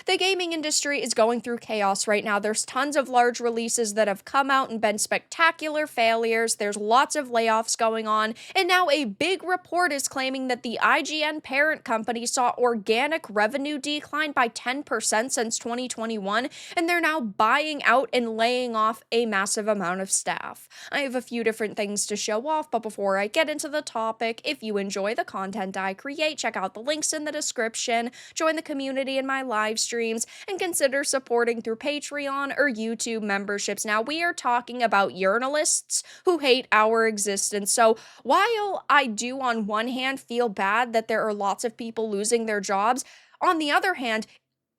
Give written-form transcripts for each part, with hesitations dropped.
The gaming industry is going through chaos right now. There's tons of large releases that have come out and been spectacular failures. There's lots of layoffs going on. And now a big report is claiming that the IGN parent company saw organic revenue decline by 10% since 2021. And they're now buying out and laying off a massive amount of staff. I have a few different things to show off, but before I get into the topic, if you enjoy the content I create, check out the links in the description, join the community in my live streams, and consider supporting through Patreon or YouTube memberships. Now, we are talking about journalists who hate our existence. So, while I do, on one hand, feel bad that there are lots of people losing their jobs, on the other hand,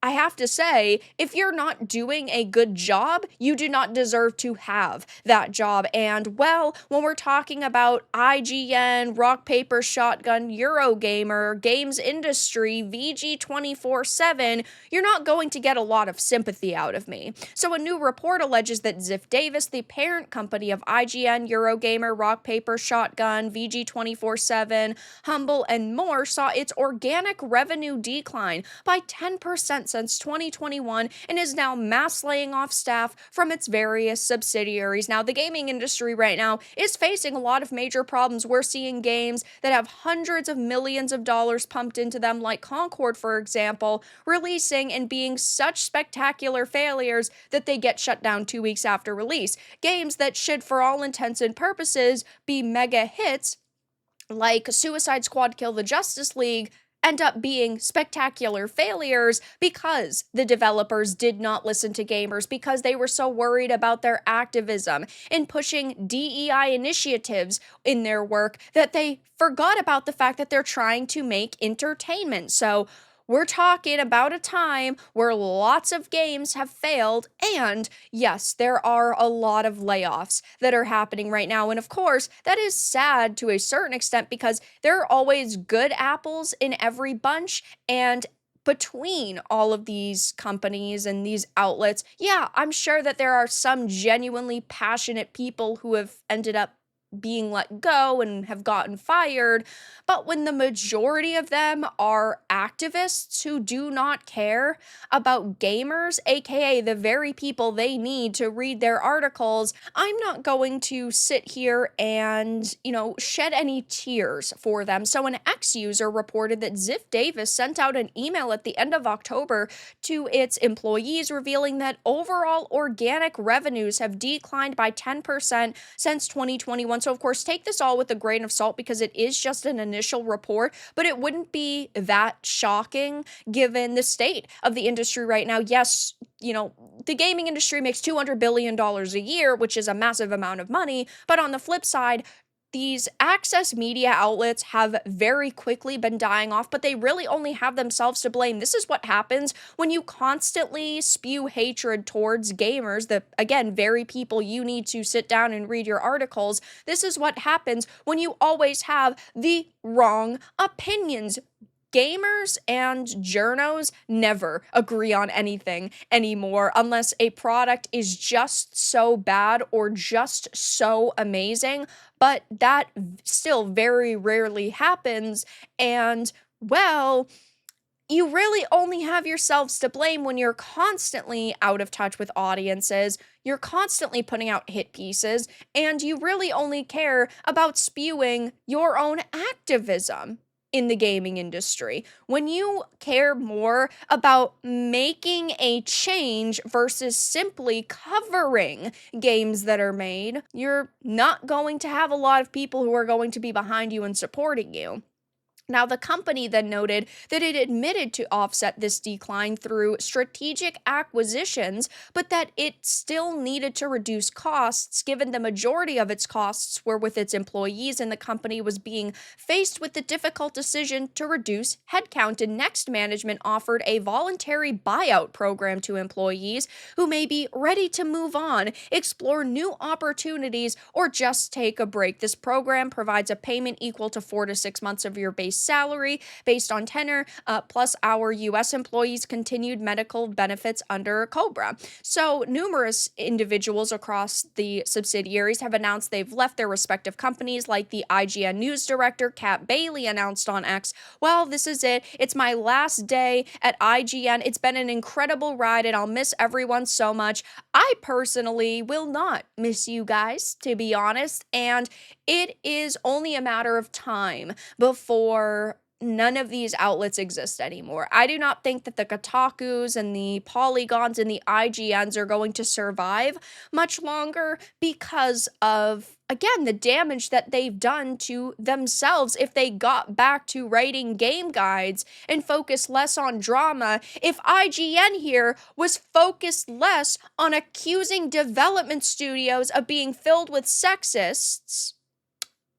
I have to say, if you're not doing a good job, you do not deserve to have that job. And well, when we're talking about IGN, Rock, Paper, Shotgun, Eurogamer, Games Industry, VG247, you're not going to get a lot of sympathy out of me. So a new report alleges that Ziff Davis, the parent company of IGN, Eurogamer, Rock, Paper, Shotgun, VG247, Humble, and more, saw its organic revenue decline by 10% since 2021 and is now mass laying off staff from its various subsidiaries. Now, the gaming industry right now is facing a lot of major problems. We're seeing games that have hundreds of millions of dollars pumped into them, like Concord, for example, releasing and being such spectacular failures that they get shut down 2 weeks after release. Games that should, for all intents and purposes, be mega hits, like Suicide Squad Kill the Justice League, end up being spectacular failures because the developers did not listen to gamers, because they were so worried about their activism and pushing DEI initiatives in their work that they forgot about the fact that they're trying to make entertainment. So we're talking about a time where lots of games have failed, and yes, there are a lot of layoffs that are happening right now. And of course, that is sad to a certain extent because there are always good apples in every bunch, and between all of these companies and these outlets, yeah, I'm sure that there are some genuinely passionate people who have ended up being let go and have gotten fired, but when the majority of them are activists who do not care about gamers, aka the very people they need to read their articles, I'm not going to sit here and, shed any tears for them. So an ex-user reported that Ziff Davis sent out an email at the end of October to its employees revealing that overall organic revenues have declined by 10% since 2021. So, of course, take this all with a grain of salt because it is just an initial report, but it wouldn't be that shocking given the state of the industry right now. Yes, the gaming industry makes $200 billion a year, which is a massive amount of money. But on the flip side, these access media outlets have very quickly been dying off, but they really only have themselves to blame. This is what happens when you constantly spew hatred towards gamers, the, again, very people you need to sit down and read your articles. This is what happens when you always have the wrong opinions. Gamers and journos never agree on anything anymore unless a product is just so bad or just so amazing, but that still very rarely happens, and, well, you really only have yourselves to blame when you're constantly out of touch with audiences, you're constantly putting out hit pieces, and you really only care about spewing your own activism in the gaming industry. When you care more about making a change versus simply covering games that are made, you're not going to have a lot of people who are going to be behind you and supporting you. Now, the company then noted that it admitted to offset this decline through strategic acquisitions, but that it still needed to reduce costs given the majority of its costs were with its employees, and the company was being faced with the difficult decision to reduce headcount. And Next Management offered a voluntary buyout program to employees who may be ready to move on, explore new opportunities, or just take a break. This program provides a payment equal to 4 to 6 months of your base base salary based on tenure, plus our U.S. employees' continued medical benefits under COBRA. So numerous individuals across the subsidiaries have announced they've left their respective companies, like the IGN news director, Kat Bailey, announced on X, well, this is it. It's my last day at IGN. It's been an incredible ride, and I'll miss everyone so much. I personally will not miss you guys, to be honest, and it is only a matter of time before none of these outlets exist anymore. I do not think that the Kotakus and the Polygons and the IGNs are going to survive much longer because of, again, the damage that they've done to themselves if they got back to writing game guides and focused less on drama. If IGN here was focused less on accusing development studios of being filled with sexists,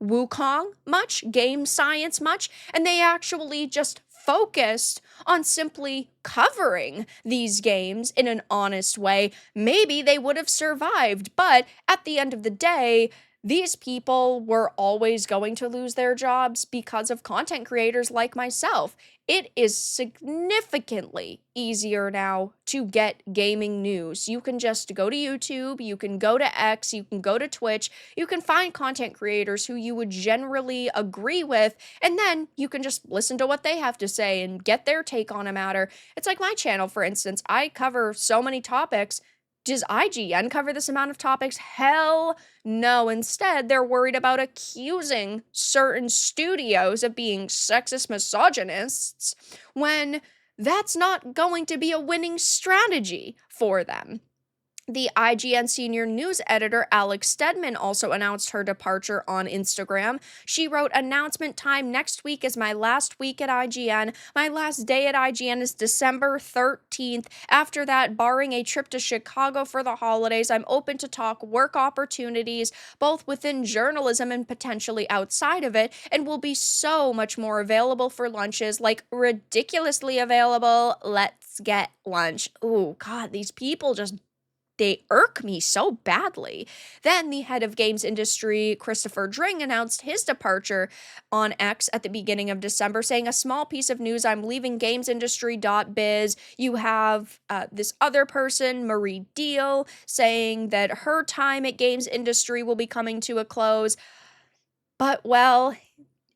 Wukong much, game science much, and they actually just focused on simply covering these games in an honest way, maybe they would have survived. But at the end of the day, these people were always going to lose their jobs because of content creators like myself. It is significantly easier now to get gaming news. You can just go to YouTube, you can go to X, you can go to Twitch, you can find content creators who you would generally agree with, and then you can just listen to what they have to say and get their take on a matter. It's like my channel, for instance. I cover so many topics. Does IGN cover this amount of topics? Hell no. Instead, they're worried about accusing certain studios of being sexist misogynists when that's not going to be a winning strategy for them. The IGN senior news editor Alex Stedman also announced her departure on Instagram. She wrote, "Announcement time next week is my last week at IGN. My last day at IGN is December 13th. After that, barring a trip to Chicago for the holidays, I'm open to talk work opportunities, both within journalism and potentially outside of it, and will be so much more available for lunches, like ridiculously available. Let's get lunch." Ooh, God, these people just, they irk me so badly. Then the head of games industry, Christopher Dring, announced his departure on X at the beginning of December, saying, "A small piece of news, I'm leaving gamesindustry.biz. You have this other person, Marie Deal, saying that her time at games industry will be coming to a close. But, well,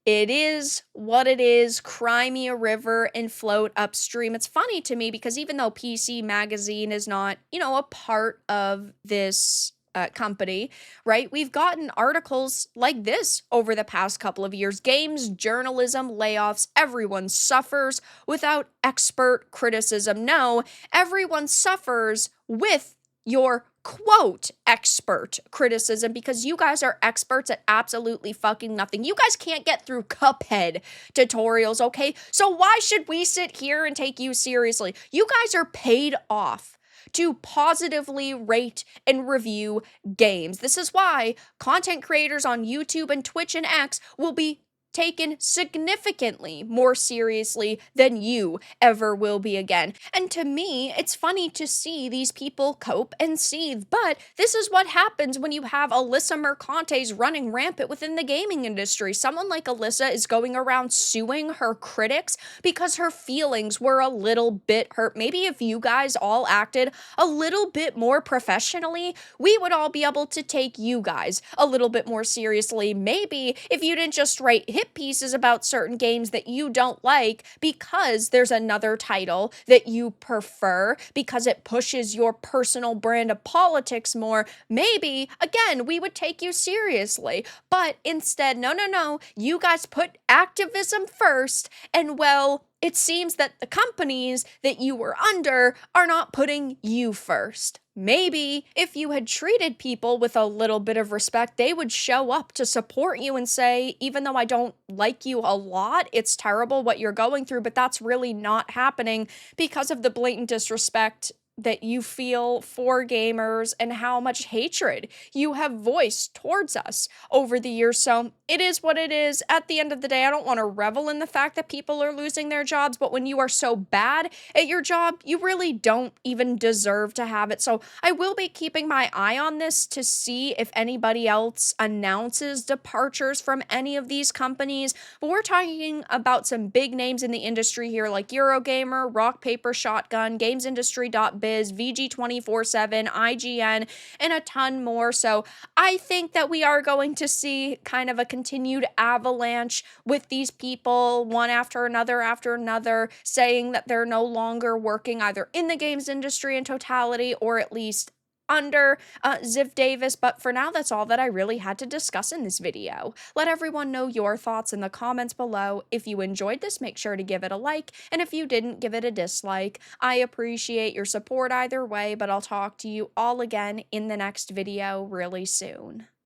it is what it is. Cry me a river and float upstream." It's funny to me because even though PC Magazine is not, a part of this company, right? We've gotten articles like this over the past couple of years. Games, journalism, layoffs, everyone suffers without expert criticism. No, everyone suffers with your quote expert criticism because you guys are experts at absolutely fucking nothing. You guys can't get through Cuphead tutorials, okay? So why should we sit here and take you seriously? You guys are paid off to positively rate and review games. This is why content creators on YouTube and Twitch and X will be taken significantly more seriously than you ever will be again. And to me, it's funny to see these people cope and seethe, but this is what happens when you have Alyssa Mercantes running rampant within the gaming industry. Someone like Alyssa is going around suing her critics because her feelings were a little bit hurt. Maybe if you guys all acted a little bit more professionally, we would all be able to take you guys a little bit more seriously. Maybe if you didn't just write hit pieces about certain games that you don't like because there's another title that you prefer because it pushes your personal brand of politics more, maybe, again, we would take you seriously. But instead, no, you guys put activism first, and well, it seems that the companies that you were under are not putting you first. Maybe if you had treated people with a little bit of respect, they would show up to support you and say, even though I don't like you a lot, it's terrible what you're going through, but that's really not happening because of the blatant disrespect that you feel for gamers and how much hatred you have voiced towards us over the years. So it is what it is. At the end of the day, I don't want to revel in the fact that people are losing their jobs, but when you are so bad at your job, you really don't even deserve to have it. So I will be keeping my eye on this to see if anybody else announces departures from any of these companies. But we're talking about some big names in the industry here, like Eurogamer, Rock Paper Shotgun, GamesIndustry.biz, VG247, IGN, and a ton more. So I think that we are going to see kind of a continued avalanche with these people, one after another, saying that they're no longer working either in the games industry in totality or at least under Ziff Davis. But for now, that's all that I really had to discuss in this video. Let everyone know your thoughts in the comments below. If you enjoyed this, make sure to give it a like, and if you didn't, give it a dislike. I appreciate your support either way, but I'll talk to you all again in the next video really soon.